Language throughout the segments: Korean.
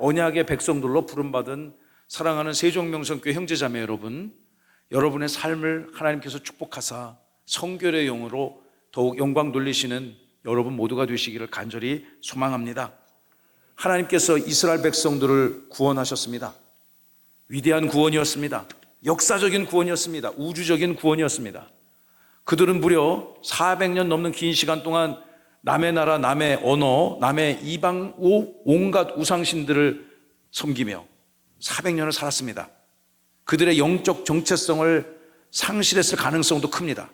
언약의 백성들로 부름받은 사랑하는 세종명성교회 형제자매 여러분, 여러분의 삶을 하나님께서 축복하사 성결의 영으로 더욱 영광 돌리시는 여러분 모두가 되시기를 간절히 소망합니다. 하나님께서 이스라엘 백성들을 구원하셨습니다. 위대한 구원이었습니다. 역사적인 구원이었습니다. 우주적인 구원이었습니다. 그들은 무려 400년 넘는 긴 시간 동안 남의 나라, 남의 언어, 남의 이방 온갖 우상신들을 섬기며 400년을 살았습니다. 그들의 영적 정체성을 상실했을 가능성도 큽니다.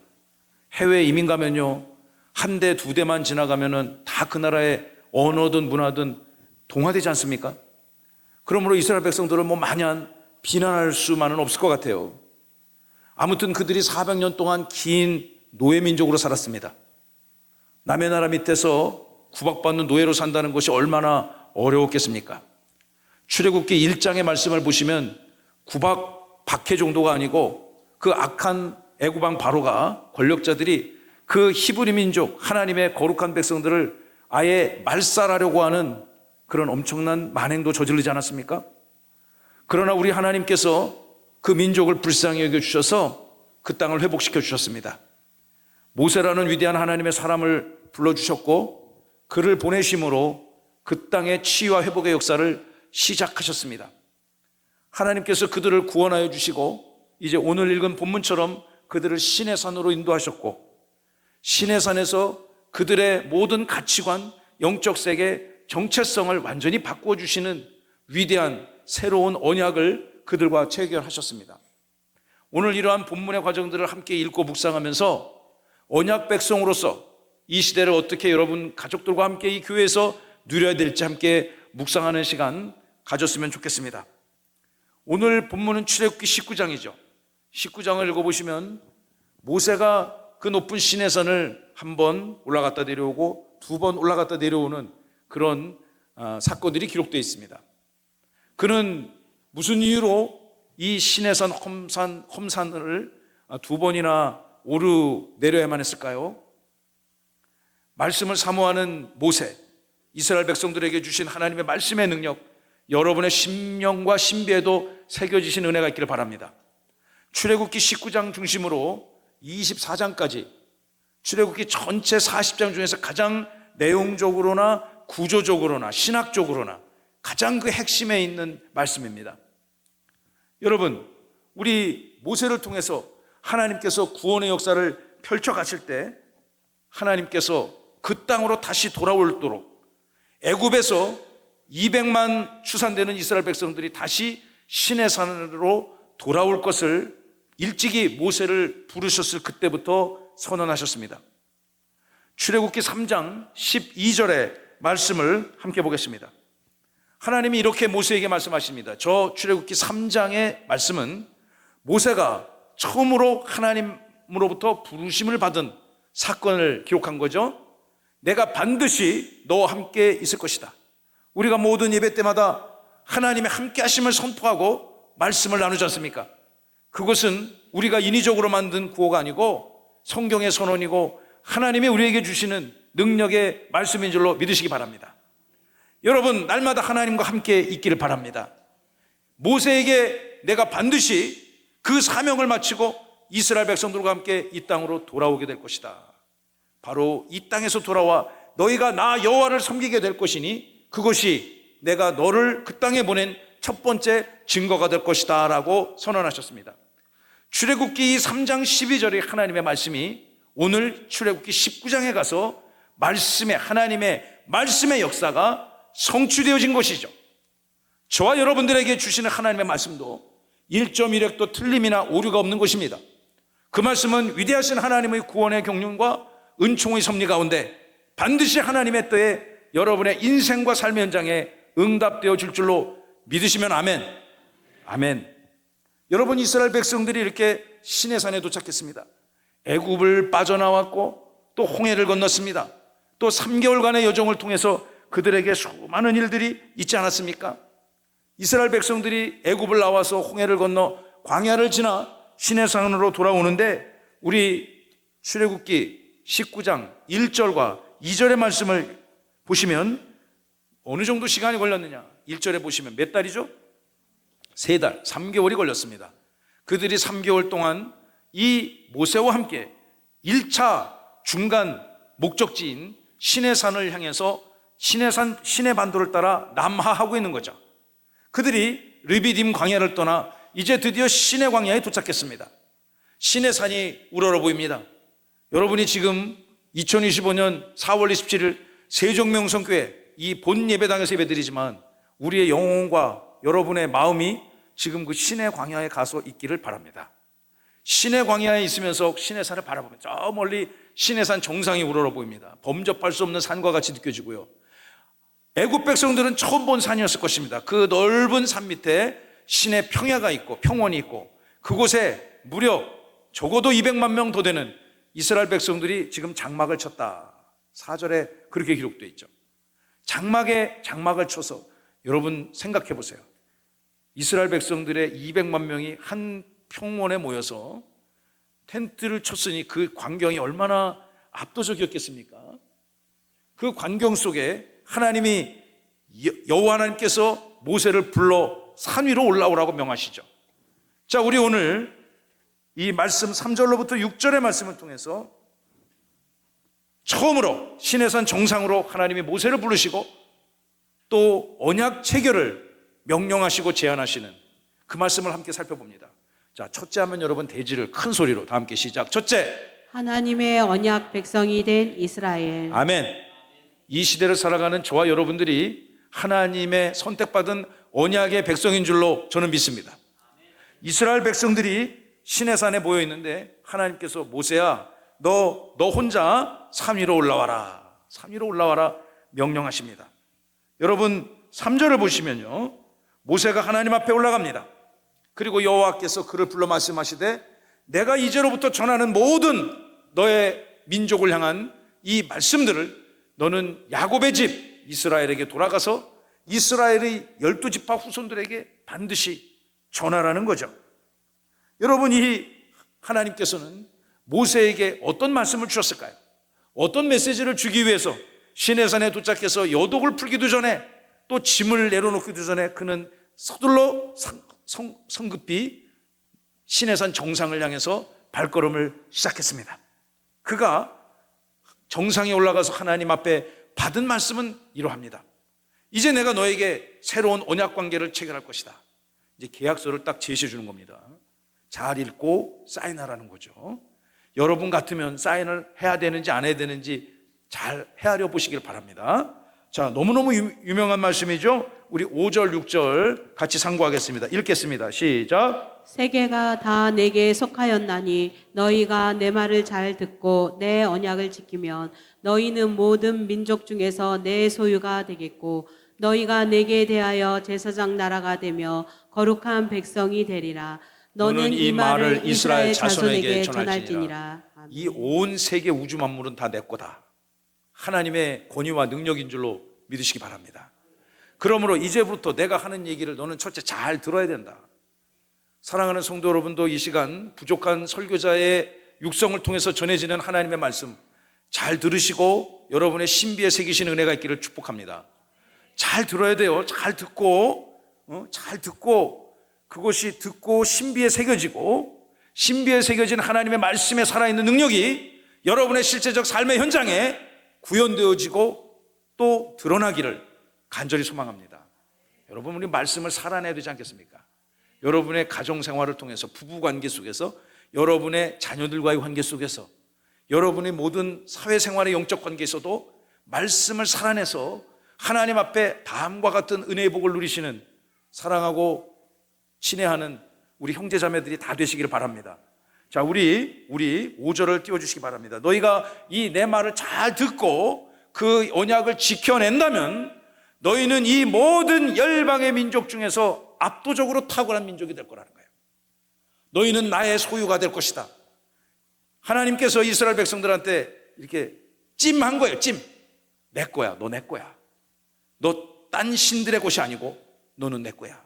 해외 이민 가면요, 한 대, 두 대만 지나가면은 다 그 나라의 언어든 문화든 동화되지 않습니까? 그러므로 이스라엘 백성들은 마냥 비난할 수만은 없을 것 같아요. 아무튼 그들이 400년 동안 긴 노예민족으로 살았습니다. 남의 나라 밑에서 구박받는 노예로 산다는 것이 얼마나 어려웠겠습니까? 출애굽기 1장의 말씀을 보시면 구박, 박해 정도가 아니고 그 악한 애굽 왕 바로가, 권력자들이 그 히브리 민족, 하나님의 거룩한 백성들을 아예 말살하려고 하는 그런 엄청난 만행도 저지르지 않았습니까? 그러나 우리 하나님께서 그 민족을 불쌍히 여겨주셔서 그 땅을 회복시켜 주셨습니다. 모세라는 위대한 하나님의 사람을 불러주셨고 그를 보내심으로 그 땅의 치유와 회복의 역사를 시작하셨습니다. 하나님께서 그들을 구원하여 주시고 이제 오늘 읽은 본문처럼 그들을 신의 산으로 인도하셨고, 신의 산에서 그들의 모든 가치관, 영적 세계, 정체성을 완전히 바꾸어 주시는 위대한 새로운 언약을 그들과 체결하셨습니다. 오늘 이러한 본문의 과정들을 함께 읽고 묵상하면서 언약 백성으로서 이 시대를 어떻게 여러분 가족들과 함께 이 교회에서 누려야 될지 함께 묵상하는 시간 가졌으면 좋겠습니다. 오늘 본문은 출애굽기 19장이죠. 19장을 읽어보시면 모세가 그 높은 시내산을 한 번 올라갔다 내려오고 두 번 올라갔다 내려오는 그런 사건들이 기록되어 있습니다. 그는 무슨 이유로 이 시내산 험산을 두 번이나 오르 내려야만 했을까요? 말씀을 사모하는 모세, 이스라엘 백성들에게 주신 하나님의 말씀의 능력, 여러분의 심령과 신비에도 새겨지신 은혜가 있기를 바랍니다. 출애굽기 19장 중심으로 24장까지 출애굽기 전체 40장 중에서 가장 내용적으로나 구조적으로나 신학적으로나 가장 그 핵심에 있는 말씀입니다. 여러분, 우리 모세를 통해서 하나님께서 구원의 역사를 펼쳐가실 때 하나님께서 그 땅으로 다시 돌아오도록 애굽에서 200만 추산되는 이스라엘 백성들이 다시 신의 산으로 돌아올 것을 일찍이 모세를 부르셨을 그때부터 선언하셨습니다. 출애굽기 3장 12절의 말씀을 함께 보겠습니다. 하나님이 이렇게 모세에게 말씀하십니다. 저 출애굽기 3장의 말씀은 모세가 처음으로 하나님으로부터 부르심을 받은 사건을 기록한 거죠. 내가 반드시 너와 함께 있을 것이다. 우리가 모든 예배 때마다 하나님의 함께 하심을 선포하고 말씀을 나누지 않습니까? 그것은 우리가 인위적으로 만든 구호가 아니고 성경의 선언이고 하나님이 우리에게 주시는 능력의 말씀인 줄로 믿으시기 바랍니다. 여러분, 날마다 하나님과 함께 있기를 바랍니다. 모세에게 내가 반드시 그 사명을 마치고 이스라엘 백성들과 함께 이 땅으로 돌아오게 될 것이다. 바로 이 땅에서 돌아와 너희가 나 여호와를 섬기게 될 것이니 그것이 내가 너를 그 땅에 보낸 첫 번째 증거가 될 것이다 라고 선언하셨습니다. 출애굽기 3장 12절의 하나님의 말씀이 오늘 출애굽기 19장에 가서 하나님의 말씀의 역사가 성취되어진 것이죠. 저와 여러분들에게 주시는 하나님의 말씀도 1.1획도 틀림이나 오류가 없는 것입니다. 그 말씀은 위대하신 하나님의 구원의 경륜과 은총의 섭리 가운데 반드시 하나님의 때에 여러분의 인생과 삶의 현장에 응답되어 줄 줄로 믿으시면 아멘. 아멘. 여러분, 이스라엘 백성들이 이렇게 시내산에 도착했습니다. 애굽을 빠져나왔고 또 홍해를 건넜습니다. 또 3개월간의 여정을 통해서 그들에게 수많은 일들이 있지 않았습니까? 이스라엘 백성들이 애굽을 나와서 홍해를 건너 광야를 지나 시내산으로 돌아오는데 우리 출애굽기 19장 1절과 2절의 말씀을 보시면 어느 정도 시간이 걸렸느냐? 1절에 보시면 몇 달이죠? 3달, 3개월이 걸렸습니다. 그들이 3개월 동안 이 모세와 함께 1차 중간 목적지인 시내산을 향해서 시내 반도를 따라 남하하고 있는 거죠. 그들이 르비딤 광야를 떠나 이제 드디어 시내 광야에 도착했습니다. 시내산이 우러러 보입니다. 여러분이 지금 2025년 4월 27일 세종명성교회 이 본 예배당에서 예배드리지만 우리의 영혼과 여러분의 마음이 지금 그 시내 광야에 가서 있기를 바랍니다. 시내 광야에 있으면서 시내산을 바라보면 저 멀리 시내산 정상이 우러러 보입니다. 범접할 수 없는 산과 같이 느껴지고요. 애굽 백성들은 처음 본 산이었을 것입니다. 그 넓은 산 밑에 시내 평야가 있고 평원이 있고 그곳에 무려 적어도 200만 명 더 되는 이스라엘 백성들이 지금 장막을 쳤다. 4절에 그렇게 기록되어 있죠. 장막을 쳐서 여러분 생각해 보세요. 이스라엘 백성들의 200만 명이 한 평원에 모여서 텐트를 쳤으니 그 광경이 얼마나 압도적이었겠습니까? 그 광경 속에 하나님이 여호와 하나님께서 모세를 불러 산 위로 올라오라고 명하시죠. 자, 우리 오늘 이 말씀 3절로부터 6절의 말씀을 통해서 처음으로 시내산 정상으로 하나님이 모세를 부르시고 또 언약 체결을 명령하시고 제안하시는 그 말씀을 함께 살펴봅니다. 자, 첫째 하면 여러분 대지를 큰 소리로 다 함께 시작. 첫째, 하나님의 언약 백성이 된 이스라엘. 아멘. 이 시대를 살아가는 저와 여러분들이 하나님의 선택받은 언약의 백성인 줄로 저는 믿습니다. 이스라엘 백성들이 시내산에 모여 있는데 하나님께서 모세야 너 혼자 산 위로 올라와라. 산 위로 올라와라 명령하십니다. 여러분 3절을 보시면요. 모세가 하나님 앞에 올라갑니다. 그리고 여호와께서 그를 불러 말씀하시되 내가 이제로부터 전하는 모든 너의 민족을 향한 이 말씀들을 너는 야곱의 집 이스라엘에게 돌아가서 이스라엘의 12지파 후손들에게 반드시 전하라는 거죠. 여러분 이 하나님께서는 모세에게 어떤 말씀을 주셨을까요? 어떤 메시지를 주기 위해서 시내산에 도착해서 여독을 풀기도 전에 또 짐을 내려놓기도 전에 그는 서둘러 성급히 시내산 정상을 향해서 발걸음을 시작했습니다. 그가 정상에 올라가서 하나님 앞에 받은 말씀은 이러합니다. 이제 내가 너에게 새로운 언약 관계를 체결할 것이다. 이제 계약서를 딱 제시해 주는 겁니다. 잘 읽고 사인하라는 거죠. 여러분 같으면 사인을 해야 되는지 안 해야 되는지 잘 헤아려 보시길 바랍니다. 자, 너무너무 유명한 말씀이죠. 우리 5절, 6절 같이 상고하겠습니다. 읽겠습니다. 시작. 세계가 다 내게 속하였나니 너희가 내 말을 잘 듣고 내 언약을 지키면 너희는 모든 민족 중에서 내 소유가 되겠고 너희가 내게 대하여 제사장 나라가 되며 거룩한 백성이 되리라. 너는 이 말을 이스라엘 자손에게 전할지니라. 이 온 세계 우주 만물은 다 내 거다. 하나님의 권위와 능력인 줄로 믿으시기 바랍니다. 그러므로 이제부터 내가 하는 얘기를 너는 첫째 잘 들어야 된다. 사랑하는 성도 여러분도 이 시간 부족한 설교자의 육성을 통해서 전해지는 하나님의 말씀 잘 들으시고 여러분의 신비에 새기신 은혜가 있기를 축복합니다. 잘 들어야 돼요. 잘 듣고 그것이 듣고 신비에 새겨지고 신비에 새겨진 하나님의 말씀에 살아있는 능력이 여러분의 실제적 삶의 현장에 구현되어지고 또 드러나기를 간절히 소망합니다. 여러분 우리 말씀을 살아내야 되지 않겠습니까? 여러분의 가정생활을 통해서 부부관계 속에서 여러분의 자녀들과의 관계 속에서 여러분의 모든 사회생활의 영적 관계에서도 말씀을 살아내서 하나님 앞에 다음과 같은 은혜의 복을 누리시는 사랑하고 친애하는 우리 형제자매들이 다 되시기를 바랍니다. 자, 우리 5절을 띄워주시기 바랍니다. 너희가 이 내 말을 잘 듣고 그 언약을 지켜낸다면 너희는 이 모든 열방의 민족 중에서 압도적으로 탁월한 민족이 될 거라는 거예요. 너희는 나의 소유가 될 것이다. 하나님께서 이스라엘 백성들한테 이렇게 찜한 거예요. 찜. 내 거야. 너 내 거야. 너 딴 신들의 것이 아니고 너는 내 거야.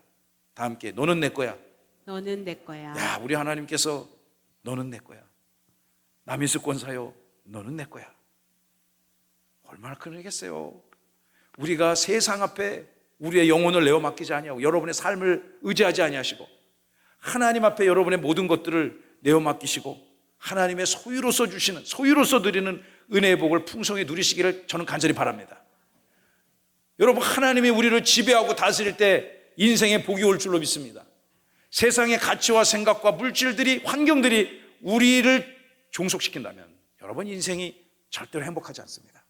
다 함께 너는 내 거야. 너는 내 거야. 야, 우리 하나님께서 너는 내 거야. 남이스 권사요. 너는 내 거야. 얼마나 큰 일이겠어요. 우리가 세상 앞에 우리의 영혼을 내어 맡기지 아니하고 여러분의 삶을 의지하지 아니하시고 하나님 앞에 여러분의 모든 것들을 내어 맡기시고 하나님의 소유로서 주시는, 소유로서 드리는 은혜의 복을 풍성히 누리시기를 저는 간절히 바랍니다. 여러분, 하나님이 우리를 지배하고 다스릴 때 인생의 복이 올 줄로 믿습니다. 세상의 가치와 생각과 물질들이, 환경들이 우리를 종속시킨다면 여러분 인생이 절대로 행복하지 않습니다.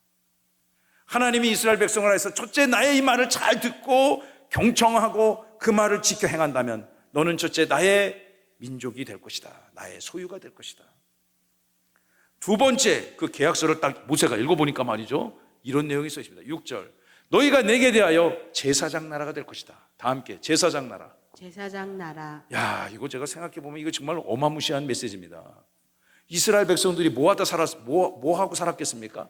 하나님이 이스라엘 백성을 해서 첫째 나의 이 말을 잘 듣고 경청하고 그 말을 지켜 행한다면 너는 첫째 나의 민족이 될 것이다. 나의 소유가 될 것이다. 두 번째, 그 계약서를 딱 모세가 읽어보니까 말이죠, 이런 내용이 써 있습니다. 6절, 너희가 내게 대하여 제사장 나라가 될 것이다. 다 함께 제사장 나라. 제사장 나라. 야, 이거 제가 생각해보면 이거 정말 어마무시한 메시지입니다. 이스라엘 백성들이 뭐 하고 살았겠습니까?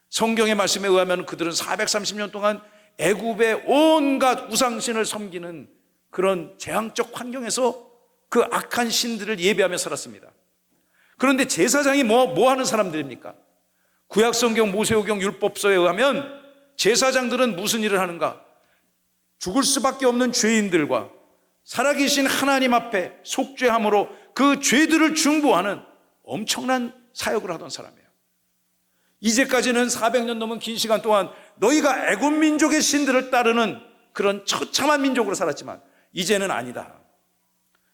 성경의 말씀에 의하면 그들은 430년 동안 애굽의 온갖 우상신을 섬기는 그런 재앙적 환경에서 그 악한 신들을 예배하며 살았습니다. 그런데 제사장이 뭐 하는 사람들입니까? 구약 성경 모세오경 율법서에 의하면 제사장들은 무슨 일을 하는가? 죽을 수밖에 없는 죄인들과 살아계신 하나님 앞에 속죄함으로 그 죄들을 중보하는 엄청난 사역을 하던 사람이에요. 이제까지는 400년 넘은 긴 시간 동안 너희가 애굽 민족의 신들을 따르는 그런 처참한 민족으로 살았지만 이제는 아니다.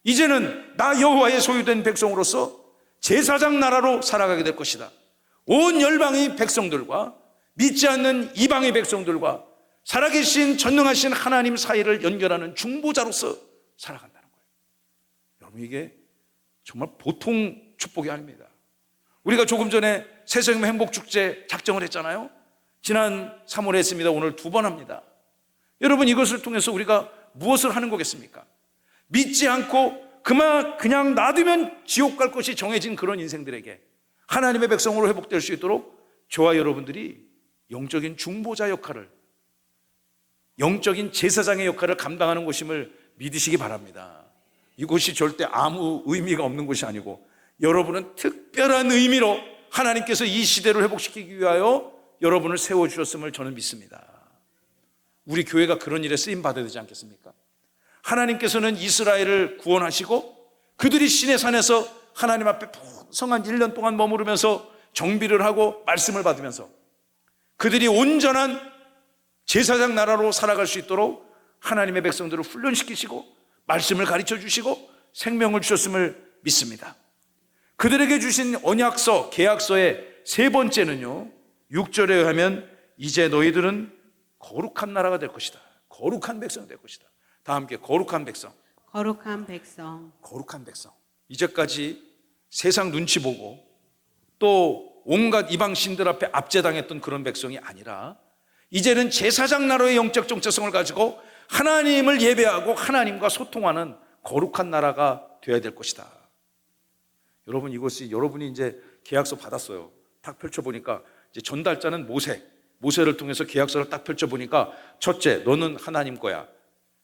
이제는 나 여호와의 소유된 백성으로서 제사장 나라로 살아가게 될 것이다. 온 열방의 백성들과 믿지 않는 이방의 백성들과 살아계신 전능하신 하나님 사이를 연결하는 중보자로서 살아간다는 거예요. 여러분, 이게 정말 보통 축복이 아닙니다. 우리가 조금 전에 새생명 행복축제 작정을 했잖아요. 지난 3월에 했습니다. 오늘 2번 합니다. 여러분, 이것을 통해서 우리가 무엇을 하는 거겠습니까? 믿지 않고 그냥 놔두면 지옥 갈 것이 정해진 그런 인생들에게 하나님의 백성으로 회복될 수 있도록 저와 여러분들이 영적인 중보자 역할을, 영적인 제사장의 역할을 감당하는 것임을 믿으시기 바랍니다. 이것이 절대 아무 의미가 없는 것이 아니고 여러분은 특별한 의미로 하나님께서 이 시대를 회복시키기 위하여 여러분을 세워주셨음을 저는 믿습니다. 우리 교회가 그런 일에 쓰임받아야 되지 않겠습니까? 하나님께서는 이스라엘을 구원하시고 그들이 시내산에서 하나님 앞에 풍성한 1년 동안 머무르면서 정비를 하고 말씀을 받으면서 그들이 온전한 제사장 나라로 살아갈 수 있도록 하나님의 백성들을 훈련시키시고 말씀을 가르쳐 주시고 생명을 주셨음을 믿습니다. 그들에게 주신 언약서, 계약서의 세 번째는요, 6절에 의하면 이제 너희들은 거룩한 나라가 될 것이다. 거룩한 백성이 될 것이다. 다 함께 거룩한 백성. 거룩한 백성. 거룩한 백성. 이제까지 세상 눈치 보고 또 온갖 이방 신들 앞에 압제당했던 그런 백성이 아니라 이제는 제사장 나라의 영적 정체성을 가지고 하나님을 예배하고 하나님과 소통하는 거룩한 나라가 되어야 될 것이다. 여러분, 이것이 여러분이 이제 계약서 받았어요. 딱 펼쳐보니까 이제 전달자는 모세를 통해서 계약서를 딱 펼쳐보니까 첫째, 너는 하나님 거야.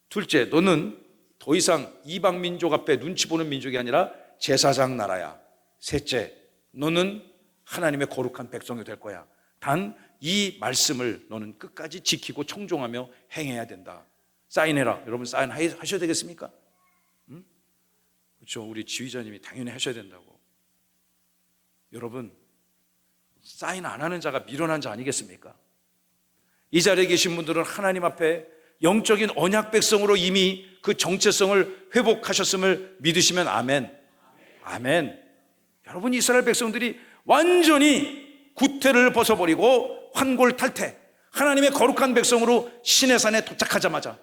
둘째, 너는 더 이상 이방 민족 앞에 눈치 보는 민족이 아니라 제사장 나라야. 셋째, 너는 하나님의 거룩한 백성이 될 거야. 단 이 말씀을 너는 끝까지 지키고 청종하며 행해야 된다. 사인해라. 여러분, 사인 하셔야 되겠습니까? 그렇죠. 우리 지휘자님이 당연히 하셔야 된다고. 여러분, 사인 안 하는 자가 미련한 자 아니겠습니까? 이 자리에 계신 분들은 하나님 앞에 영적인 언약 백성으로 이미 그 정체성을 회복하셨음을 믿으시면 아멘. 아멘. 여러분, 이스라엘 백성들이 완전히 구태를 벗어버리고 환골탈태, 하나님의 거룩한 백성으로 시내산에 도착하자마자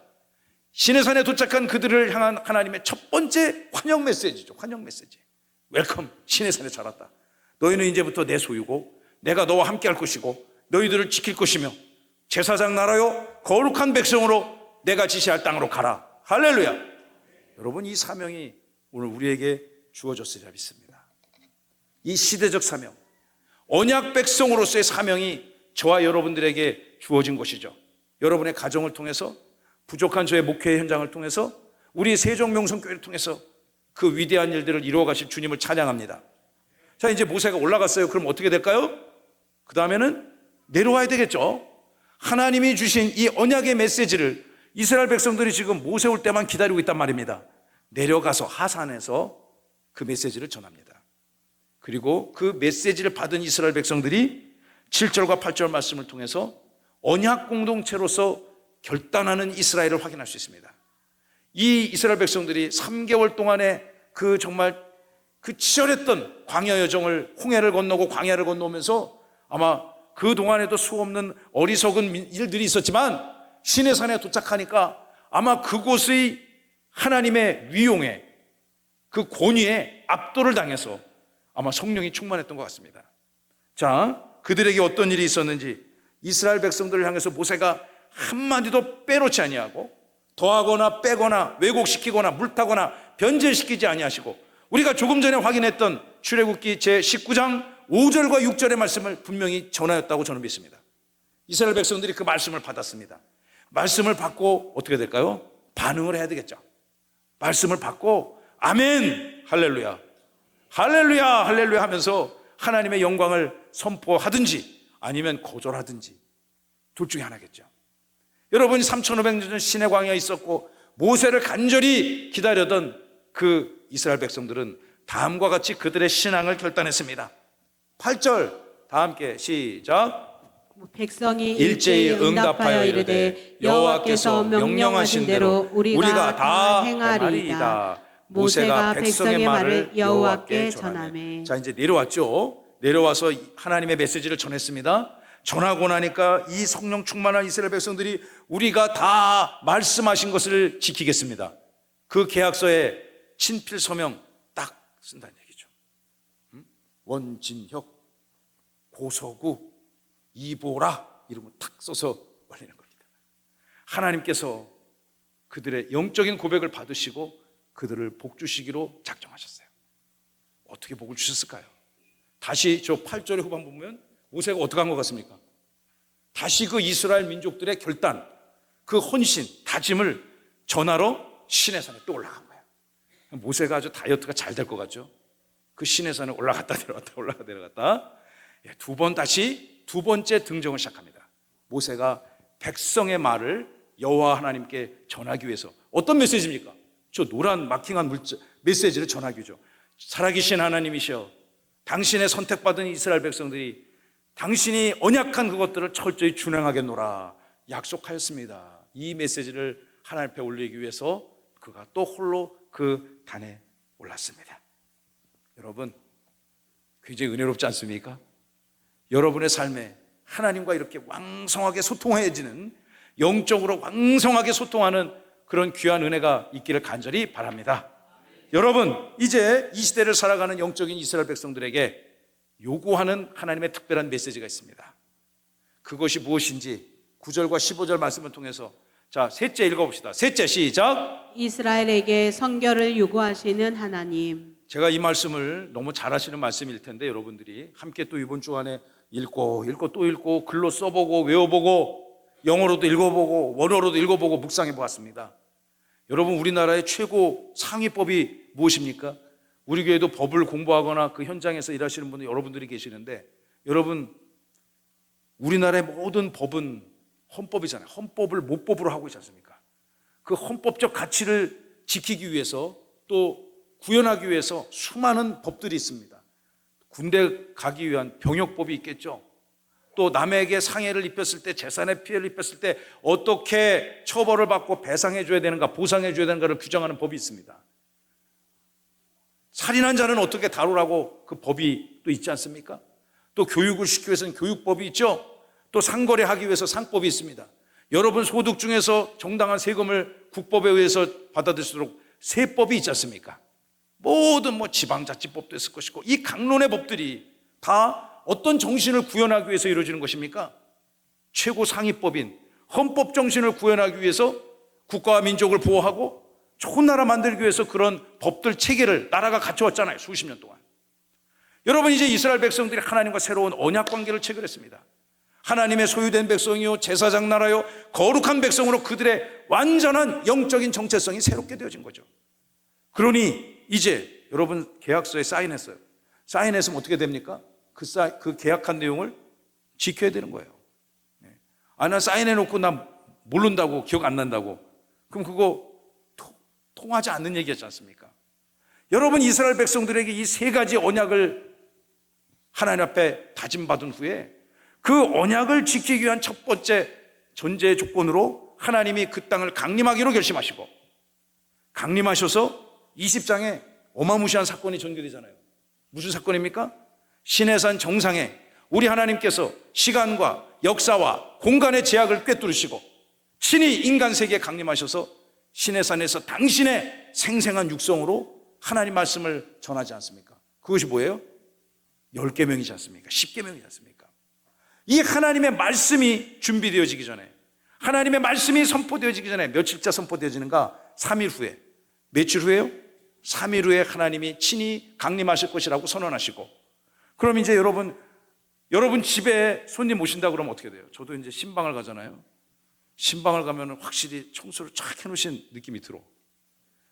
시내산에 도착한 그들을 향한 하나님의 첫 번째 환영 메시지죠. 환영 메시지. 웰컴, 시내산에 잘 왔다. 너희는 이제부터 내 소유고 내가 너와 함께 할 것이고 너희들을 지킬 것이며 제사장 나라요 거룩한 백성으로 내가 지시할 땅으로 가라. 할렐루야. 여러분, 이 사명이 오늘 우리에게 주어졌으리라 믿습니다. 이 시대적 사명, 언약 백성으로서의 사명이 저와 여러분들에게 주어진 것이죠. 여러분의 가정을 통해서, 부족한 저의 목회 현장을 통해서, 우리 세종명성교회를 통해서 그 위대한 일들을 이루어 가실 주님을 찬양합니다. 자, 이제 모세가 올라갔어요. 그럼 어떻게 될까요? 그 다음에는 내려와야 되겠죠. 하나님이 주신 이 언약의 메시지를 이스라엘 백성들이 지금 모세 올 때만 기다리고 있단 말입니다. 내려가서 하산에서 그 메시지를 전합니다. 그리고 그 메시지를 받은 이스라엘 백성들이 7절과 8절 말씀을 통해서 언약 공동체로서 결단하는 이스라엘을 확인할 수 있습니다. 이 이스라엘 백성들이 3개월 동안에 그 정말 그 치열했던 광야 여정을, 홍해를 건너고 광야를 건너면서 아마 그 동안에도 수없는 어리석은 일들이 있었지만 시내산에 도착하니까 아마 그곳의 하나님의 위용에, 그 권위에 압도를 당해서 아마 성령이 충만했던 것 같습니다. 자, 그들에게 어떤 일이 있었는지 이스라엘 백성들을 향해서 모세가 한마디도 빼놓지 아니하고 더하거나 빼거나 왜곡시키거나 물타거나 변절시키지 아니하시고, 우리가 조금 전에 확인했던 출애굽기 제19장 5절과 6절의 말씀을 분명히 전하였다고 저는 믿습니다. 이스라엘 백성들이 그 말씀을 받았습니다. 말씀을 받고 어떻게 될까요? 반응을 해야 되겠죠. 말씀을 받고 아멘, 할렐루야, 할렐루야, 할렐루야 하면서 하나님의 영광을 선포하든지 아니면 거절하든지 둘 중에 하나겠죠. 여러분이 3,500년 전 시내 광야에 있었고 모세를 간절히 기다렸던 그 이스라엘 백성들은 다음과 같이 그들의 신앙을 결단했습니다. 8절 다 함께 시작. 백성이 일제히 응답하여 이르되 여호와께서 명령하신 대로 우리가 다 행하리이다. 모세가 백성의 말을 여호와께 전하매. 자, 이제 내려왔죠. 내려와서 하나님의 메시지를 전했습니다. 전하고 나니까 이 성령 충만한 이스라엘 백성들이 우리가 다 말씀하신 것을 지키겠습니다. 그 계약서에 친필 서명 딱 쓴다는 얘기죠. 원진혁, 고서구, 이보라 이름을 탁 써서 올리는 겁니다. 하나님께서 그들의 영적인 고백을 받으시고 그들을 복 주시기로 작정하셨어요. 어떻게 복을 주셨을까요? 다시 저 8절의 후반 보면 모세가 어떻게 한 것 같습니까? 다시 그 이스라엘 민족들의 결단, 그 헌신, 다짐을 전하러 시내산에 또 올라간 거예요. 모세가 아주 다이어트가 잘 될 것 같죠? 그 시내산에 올라갔다 내려갔다 올라갔다 내려갔다 다시 두 번째 등정을 시작합니다. 모세가 백성의 말을 여호와 하나님께 전하기 위해서 어떤 메시지입니까? 저 노란 마킹한 메시지를 전하기 위해서 살아계신 하나님이시여, 당신의 선택받은 이스라엘 백성들이 당신이 언약한 그것들을 철저히 준행하겠노라 약속하였습니다. 이 메시지를 하나님 앞에 올리기 위해서 그가 또 홀로 그 단에 올랐습니다. 여러분, 굉장히 은혜롭지 않습니까? 여러분의 삶에 하나님과 이렇게 왕성하게 소통해지는, 영적으로 왕성하게 소통하는 그런 귀한 은혜가 있기를 간절히 바랍니다. 여러분, 이제 이 시대를 살아가는 영적인 이스라엘 백성들에게 요구하는 하나님의 특별한 메시지가 있습니다. 그것이 무엇인지 9절과 15절 말씀을 통해서 자, 셋째 읽어봅시다. 셋째 시작. 이스라엘에게 선결을 요구하시는 하나님. 제가 이 말씀을 너무 잘 하시는 말씀일 텐데 여러분들이 함께 또 이번 주안에 읽고 또 읽고 글로 써보고 외워보고 영어로도 읽어보고 원어로도 읽어보고 묵상해 보았습니다. 여러분, 우리나라의 최고 상위법이 무엇입니까? 우리 교회도 법을 공부하거나 그 현장에서 일하시는 분들 여러분들이 계시는데, 여러분, 우리나라의 모든 법은 헌법이잖아요. 헌법을 모법으로 하고 있지 않습니까? 그 헌법적 가치를 지키기 위해서 또 구현하기 위해서 수많은 법들이 있습니다. 군대 가기 위한 병역법이 있겠죠. 또 남에게 상해를 입혔을 때, 재산의 피해를 입혔을 때 어떻게 처벌을 받고 배상해 줘야 되는가, 보상해 줘야 되는가를 규정하는 법이 있습니다. 살인한 자는 어떻게 다루라고 그 법이 또 있지 않습니까? 또 교육을 시키기 위해서는 교육법이 있죠. 또 상거래하기 위해서 상법이 있습니다. 여러분 소득 중에서 정당한 세금을 국법에 의해서 받아들일 수 있도록 세법이 있지 않습니까? 모든 지방자치법도 있을 것이고, 이 강론의 법들이 다 어떤 정신을 구현하기 위해서 이루어지는 것입니까? 최고 상위법인 헌법 정신을 구현하기 위해서 국가와 민족을 보호하고 좋은 나라 만들기 위해서 그런 법들 체계를 나라가 갖춰왔잖아요. 수십 년 동안. 여러분, 이제 이스라엘 백성들이 하나님과 새로운 언약 관계를 체결했습니다. 하나님의 소유된 백성이요, 제사장 나라요, 거룩한 백성으로 그들의 완전한 영적인 정체성이 새롭게 되어진 거죠. 그러니 이제 여러분 계약서에 사인했어요. 사인했으면 어떻게 됩니까? 그 계약한 내용을 지켜야 되는 거예요. 나 사인해놓고 나 모른다고, 기억 안 난다고. 그럼 그거 통하지 않는 얘기였지 않습니까? 여러분, 이스라엘 백성들에게 이 세 가지 언약을 하나님 앞에 다짐받은 후에 그 언약을 지키기 위한 첫 번째 전제 조건으로 하나님이 그 땅을 강림하기로 결심하시고, 강림하셔서 20장에 어마무시한 사건이 전개되잖아요. 무슨 사건입니까? 시내산 정상에 우리 하나님께서 시간과 역사와 공간의 제약을 꿰뚫으시고 친히 인간 세계에 강림하셔서 시내산에서 당신의 생생한 육성으로 하나님 말씀을 전하지 않습니까? 그것이 뭐예요? 10계명이지 않습니까? 10계명이지 않습니까? 이 하나님의 말씀이 준비되어지기 전에, 하나님의 말씀이 선포되어지기 전에 며칠째 선포되어지는가? 3일 후에. 며칠 후에요? 3일 후에 하나님이 친히 강림하실 것이라고 선언하시고, 그럼 이제 여러분 집에 손님 오신다 그러면 어떻게 돼요? 저도 이제 신방을 가잖아요. 신방을 가면 확실히 청소를 쫙 해놓으신 느낌이 들어.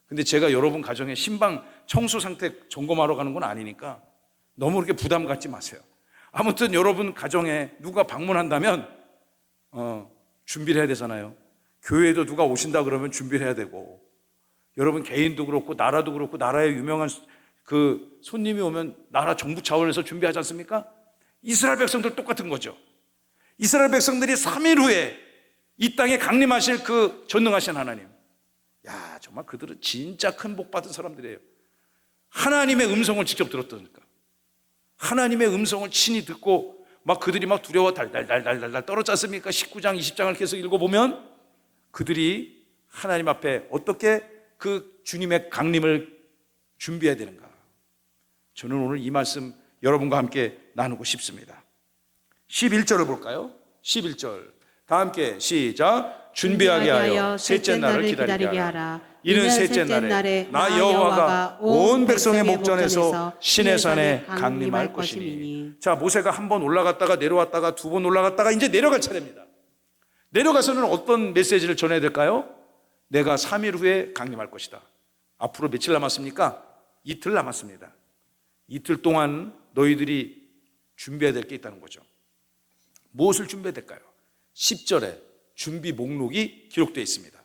근데 제가 여러분 가정에 신방 청소 상태 점검하러 가는 건 아니니까 너무 그렇게 부담 갖지 마세요. 아무튼 여러분 가정에 누가 방문한다면 준비를 해야 되잖아요. 교회에도 누가 오신다 그러면 준비를 해야 되고, 여러분 개인도 그렇고 나라도 그렇고, 나라에 유명한 그 손님이 오면 나라 정부 차원에서 준비하지 않습니까? 이스라엘 백성들 똑같은 거죠. 이스라엘 백성들이 3일 후에 이 땅에 강림하실 그 전능하신 하나님, 야, 정말 그들은 진짜 큰 복 받은 사람들이에요. 하나님의 음성을 직접 들었다니까. 하나님의 음성을 친히 듣고 막 그들이 막 두려워 달달달달달 떨었지 않습니까? 19장 20장을 계속 읽어보면 그들이 하나님 앞에 어떻게 그 주님의 강림을 준비해야 되는가. 저는 오늘 이 말씀 여러분과 함께 나누고 싶습니다. 11절을 볼까요? 11절 다 함께 시작. 준비하게 하여 셋째 날을 기다리게 하라. 이는 셋째 날에 나 여호와가 온 백성의 목전에서 시내산에 강림할 것이니. 자, 모세가 한 번 올라갔다가 내려왔다가 두 번 올라갔다가 이제 내려갈 차례입니다. 내려가서는 어떤 메시지를 전해야 될까요? 내가 3일 후에 강림할 것이다. 앞으로 며칠 남았습니까? 이틀 남았습니다. 이틀 동안 너희들이 준비해야 될 게 있다는 거죠. 무엇을 준비해야 될까요? 10절에 준비 목록이 기록되어 있습니다.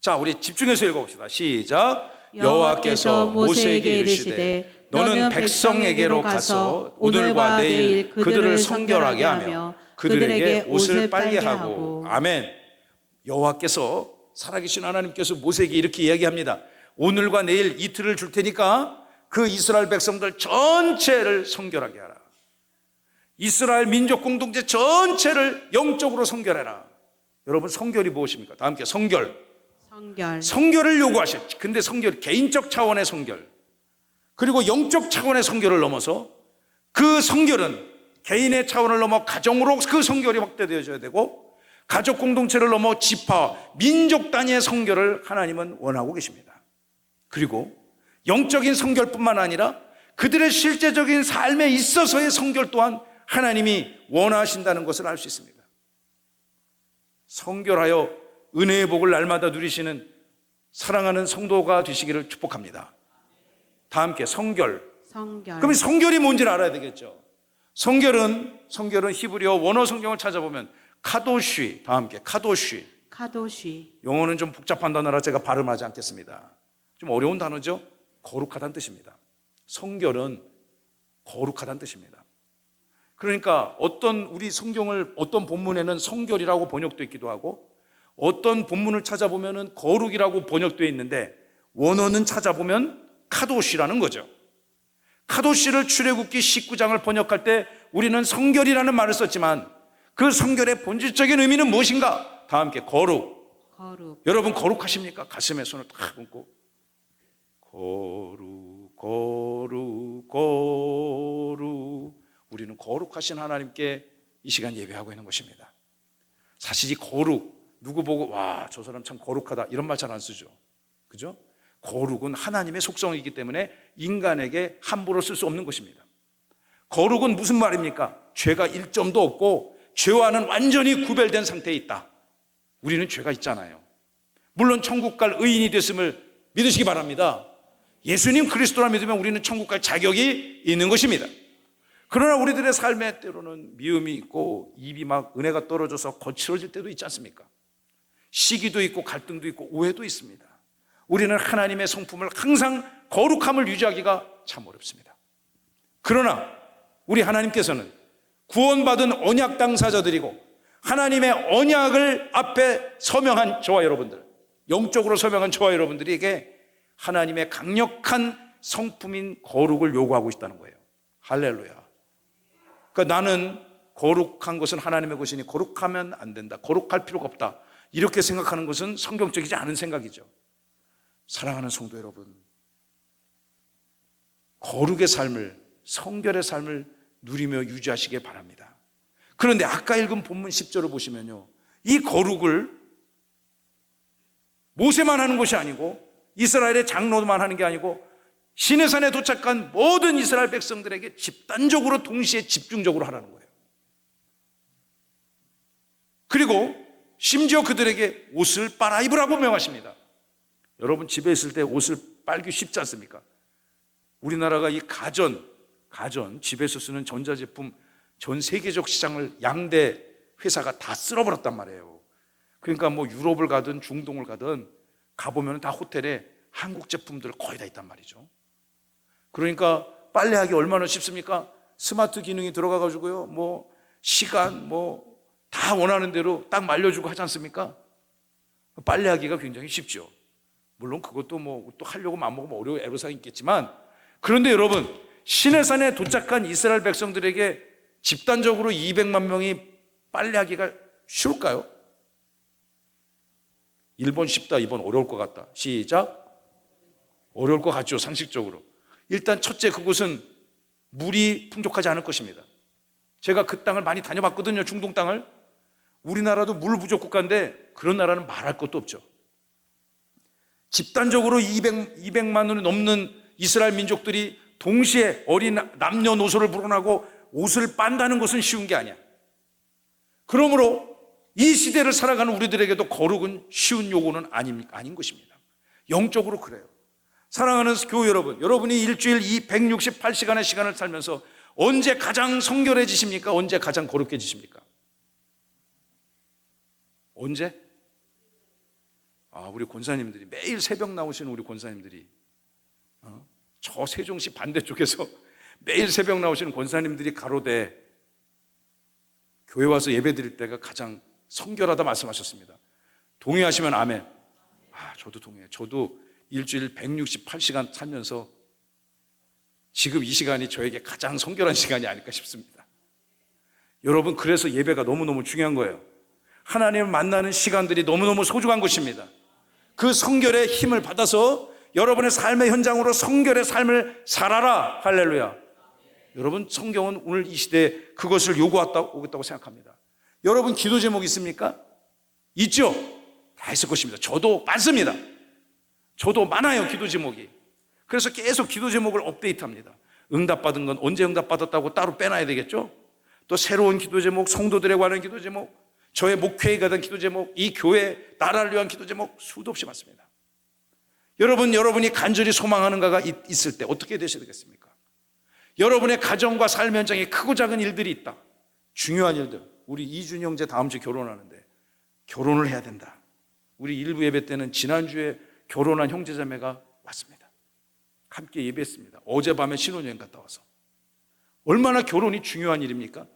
자, 우리 집중해서 읽어봅시다. 시작. 여호와께서 모세에게 이르시되 너는 백성에게로 가서 오늘과 내일 그들을 성결하게 하며 그들에게 옷을 빨게 하고. 아멘. 여호와께서, 살아계신 하나님께서 모세에게 이렇게 이야기합니다. 오늘과 내일 이틀을 줄 테니까 그 이스라엘 백성들 전체를 성결하게 하라. 이스라엘 민족 공동체 전체를 영적으로 성결해라. 여러분, 성결이 무엇입니까? 다 함께 성결. 성결을 요구하셨지. 근데 성결, 개인적 차원의 성결, 그리고 영적 차원의 성결을 넘어서 그 성결은 개인의 차원을 넘어 가정으로 그 성결이 확대되어져야 되고, 가족 공동체를 넘어 지파, 민족 단위의 성결을 하나님은 원하고 계십니다. 그리고 영적인 성결뿐만 아니라 그들의 실제적인 삶에 있어서의 성결 또한 하나님이 원하신다는 것을 알 수 있습니다. 성결하여 은혜의 복을 날마다 누리시는 사랑하는 성도가 되시기를 축복합니다. 다 함께 성결. 그럼 성결이 뭔지를 알아야 되겠죠. 성결은 히브리어 원어 성경을 찾아보면 카도쉬, 다 함께 카도쉬. 영어는 좀 복잡한 단어라 제가 발음하지 않겠습니다. 좀 어려운 단어죠. 거룩하다는 뜻입니다. 성결은 거룩하다는 뜻입니다. 그러니까 우리 성경을 어떤 본문에는 성결이라고 번역되어 있기도 하고, 어떤 본문을 찾아보면 거룩이라고 번역되어 있는데, 원어는 찾아보면 카도시라는 거죠. 카도시를 출애굽기 19장을 번역할 때 우리는 성결이라는 말을 썼지만 그 성결의 본질적인 의미는 무엇인가? 다 함께 거룩. 여러분 거룩하십니까? 가슴에 손을 탁 얹고 거룩. 우리는 거룩하신 하나님께 이 시간 예배하고 있는 것입니다. 사실 이 거룩, 누구 보고 와, 저 사람 참 거룩하다 이런 말 잘 안 쓰죠. 그죠? 거룩은 하나님의 속성이기 때문에 인간에게 함부로 쓸 수 없는 것입니다. 거룩은 무슨 말입니까? 죄가 1점도 없고 죄와는 완전히 구별된 상태에 있다. 우리는 죄가 있잖아요. 물론 천국 갈 의인이 됐음을 믿으시기 바랍니다. 예수님 그리스도라 믿으면 우리는 천국 갈 자격이 있는 것입니다. 그러나 우리들의 삶에 때로는 미움이 있고 입이 막 은혜가 떨어져서 거칠어질 때도 있지 않습니까? 시기도 있고 갈등도 있고 오해도 있습니다. 우리는 하나님의 성품을 항상 거룩함을 유지하기가 참 어렵습니다. 그러나 우리 하나님께서는 구원받은 언약 당사자들이고 하나님의 언약을 앞에 서명한 저와 여러분들, 영적으로 서명한 저와 여러분들에게 하나님의 강력한 성품인 거룩을 요구하고 있다는 거예요. 할렐루야. 그러니까 나는 거룩한 것은 하나님의 것이니 거룩하면 안 된다, 거룩할 필요가 없다, 이렇게 생각하는 것은 성경적이지 않은 생각이죠. 사랑하는 성도 여러분, 거룩의 삶을, 성결의 삶을 누리며 유지하시길 바랍니다. 그런데 아까 읽은 본문 10절을 보시면요, 이 거룩을 모세만 하는 것이 아니고 이스라엘의 장로만 하는 게 아니고 시내산에 도착한 모든 이스라엘 백성들에게 집단적으로 동시에 집중적으로 하라는 거예요. 그리고 심지어 그들에게 옷을 빨아 입으라고 명하십니다. 여러분 집에 있을 때 옷을 빨기 쉽지 않습니까? 우리나라가 이 가전 집에서 쓰는 전자제품 전 세계적 시장을 양대 회사가 다 쓸어버렸단 말이에요. 그러니까 뭐 유럽을 가든 중동을 가든 가보면 다 호텔에 한국 제품들 거의 다 있단 말이죠. 그러니까 빨래하기 얼마나 쉽습니까? 스마트 기능이 들어가가지고요, 뭐 시간 뭐 다 원하는 대로 딱 말려주고 하지 않습니까? 빨래하기가 굉장히 쉽죠. 물론 그것도 뭐 또 하려고 마음먹으면 어려운 애로사항이 있겠지만, 그런데 여러분, 시내산에 도착한 이스라엘 백성들에게 집단적으로 200만 명이 빨래하기가 쉬울까요? 1번 쉽다, 2번 어려울 것 같다. 시작. 어려울 것 같죠, 상식적으로. 일단 첫째, 그곳은 물이 풍족하지 않을 것입니다. 제가 그 땅을 많이 다녀봤거든요, 중동 땅을. 우리나라도 물 부족 국가인데 그런 나라는 말할 것도 없죠. 집단적으로 200만으로 넘는 이스라엘 민족들이 동시에 어린 남녀노소를 불어나고 옷을 빤다는 것은 쉬운 게 아니야. 그러므로 이 시대를 살아가는 우리들에게도 거룩은 쉬운 요구는 아닌 것입니다. 영적으로 그래요. 사랑하는 교회 여러분, 여러분이 일주일 168시간의 시간을 살면서 언제 가장 성결해지십니까? 언제 가장 거룩해지십니까? 언제? 우리 권사님들이, 매일 새벽 나오시는 우리 권사님들이, 저 세종시 반대쪽에서 매일 새벽 나오시는 권사님들이 가로되 교회 와서 예배 드릴 때가 가장 성결하다 말씀하셨습니다. 동의하시면 아멘. 저도 동의해요. 저도 일주일 168시간 살면서 지금 이 시간이 저에게 가장 성결한 시간이 아닐까 싶습니다. 여러분, 그래서 예배가 너무너무 중요한 거예요. 하나님을 만나는 시간들이 너무너무 소중한 것입니다. 그 성결의 힘을 받아서 여러분의 삶의 현장으로 성결의 삶을 살아라. 할렐루야. 여러분, 성경은 오늘 이 시대에 그것을 요구하겠다고 생각합니다. 여러분, 기도 제목 있습니까? 있죠? 다 있을 것입니다. 저도 많습니다. 저도 많아요, 기도 제목이. 그래서 계속 기도 제목을 업데이트합니다. 응답받은 건 언제 응답받았다고 따로 빼놔야 되겠죠? 또 새로운 기도 제목, 성도들에 관한 기도 제목, 저의 목회에 관한 기도 제목, 이 교회, 나라를 위한 기도 제목 수도 없이 많습니다. 여러분이 간절히 소망하는 가가 있을 때 어떻게 되셔야 되겠습니까? 여러분의 가정과 삶 현장에 크고 작은 일들이 있다. 중요한 일들. 우리 이준희 형제 다음 주에 결혼하는데 결혼을 해야 된다. 우리 일부 예배 때는 지난주에 결혼한 형제자매가 왔습니다. 함께 예배했습니다. 어젯밤에 신혼여행 갔다 와서. 얼마나 결혼이 중요한 일입니까?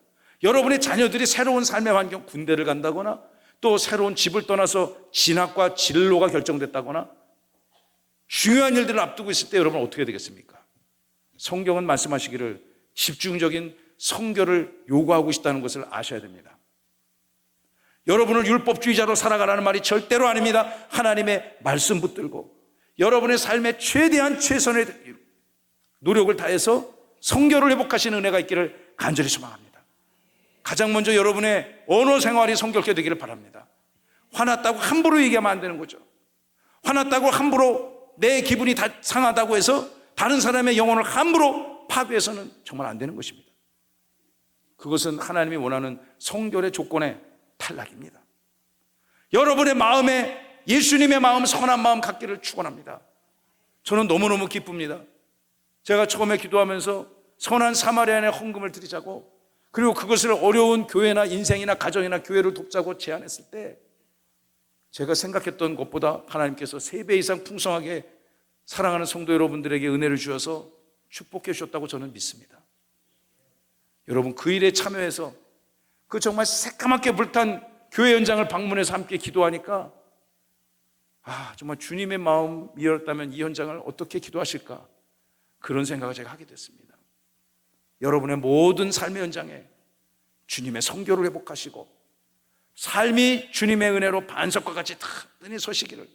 여러분의 자녀들이 새로운 삶의 환경, 군대를 간다거나 또 새로운 집을 떠나서 진학과 진로가 결정됐다거나 중요한 일들을 앞두고 있을 때 여러분 어떻게 되겠습니까? 성경은 말씀하시기를 집중적인 성결을 요구하고 있다는 것을 아셔야 됩니다. 여러분을 율법주의자로 살아가라는 말이 절대로 아닙니다. 하나님의 말씀 붙들고 여러분의 삶에 최대한 최선의 노력을 다해서 성결을 회복하시는 은혜가 있기를 간절히 소망합니다. 가장 먼저 여러분의 언어 생활이 성결케 되기를 바랍니다. 화났다고 함부로 얘기하면 안 되는 거죠. 화났다고 함부로 내 기분이 다 상하다고 해서 다른 사람의 영혼을 함부로 파괴해서는 정말 안 되는 것입니다. 그것은 하나님이 원하는 성결의 조건의 탈락입니다. 여러분의 마음에 예수님의 마음, 선한 마음 갖기를 축원합니다. 저는 너무너무 기쁩니다. 제가 처음에 기도하면서 선한 사마리아인의 헌금을 드리자고, 그리고 그것을 어려운 교회나 인생이나 가정이나 교회를 돕자고 제안했을 때 제가 생각했던 것보다 하나님께서 3배 이상 풍성하게 사랑하는 성도 여러분들에게 은혜를 주셔서 축복해 주셨다고 저는 믿습니다. 여러분, 그 일에 참여해서 그 정말 새까맣게 불탄 교회 현장을 방문해서 함께 기도하니까 정말 주님의 마음이었다면 이 현장을 어떻게 기도하실까, 그런 생각을 제가 하게 됐습니다. 여러분의 모든 삶의 현장에 주님의 성교를 회복하시고 삶이 주님의 은혜로 반석과 같이 든든히 서시기를,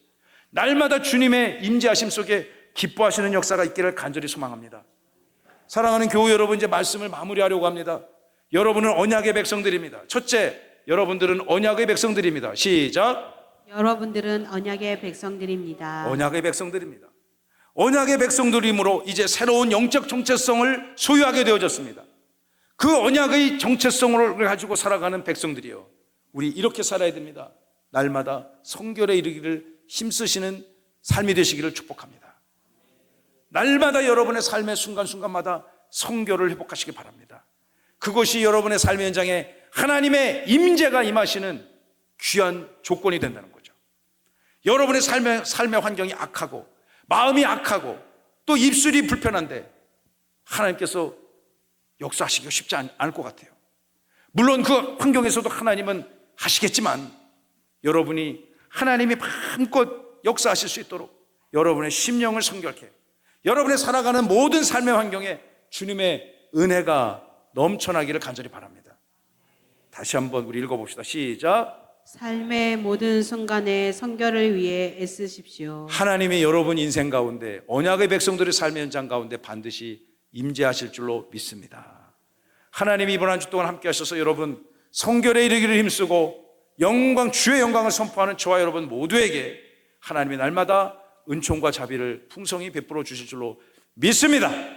날마다 주님의 임재하심 속에 기뻐하시는 역사가 있기를 간절히 소망합니다. 사랑하는 교회 여러분, 이제 말씀을 마무리하려고 합니다. 여러분은 언약의 백성들입니다. 첫째, 여러분들은 언약의 백성들입니다. 시작. 여러분들은 언약의 백성들입니다. 언약의 백성들입니다. 언약의 백성들이므로 이제 새로운 영적 정체성을 소유하게 되어졌습니다. 그 언약의 정체성을 가지고 살아가는 백성들이요, 우리 이렇게 살아야 됩니다. 날마다 성결에 이르기를 힘쓰시는 삶이 되시기를 축복합니다. 날마다 여러분의 삶의 순간순간마다 성결을 회복하시기 바랍니다. 그것이 여러분의 삶의 현장에 하나님의 임재가 임하시는 귀한 조건이 된다는 거죠. 여러분의 삶의 환경이 악하고 마음이 악하고 또 입술이 불편한데 하나님께서 역사하시기가 쉽지 않을 것 같아요. 물론 그 환경에서도 하나님은 하시겠지만, 여러분이 하나님이 마음껏 역사하실 수 있도록 여러분의 심령을 성결케, 여러분의 살아가는 모든 삶의 환경에 주님의 은혜가 넘쳐나기를 간절히 바랍니다. 다시 한번 우리 읽어봅시다. 시작. 삶의 모든 순간에 성결을 위해 애쓰십시오. 하나님이 여러분 인생 가운데, 언약의 백성들의 삶의 현장 가운데 반드시 임재하실 줄로 믿습니다. 하나님이 이번 한 주 동안 함께 하셔서 여러분 성결에 이르기를 힘쓰고 주의 영광을 선포하는 저와 여러분 모두에게 하나님이 날마다 은총과 자비를 풍성히 베풀어 주실 줄로 믿습니다.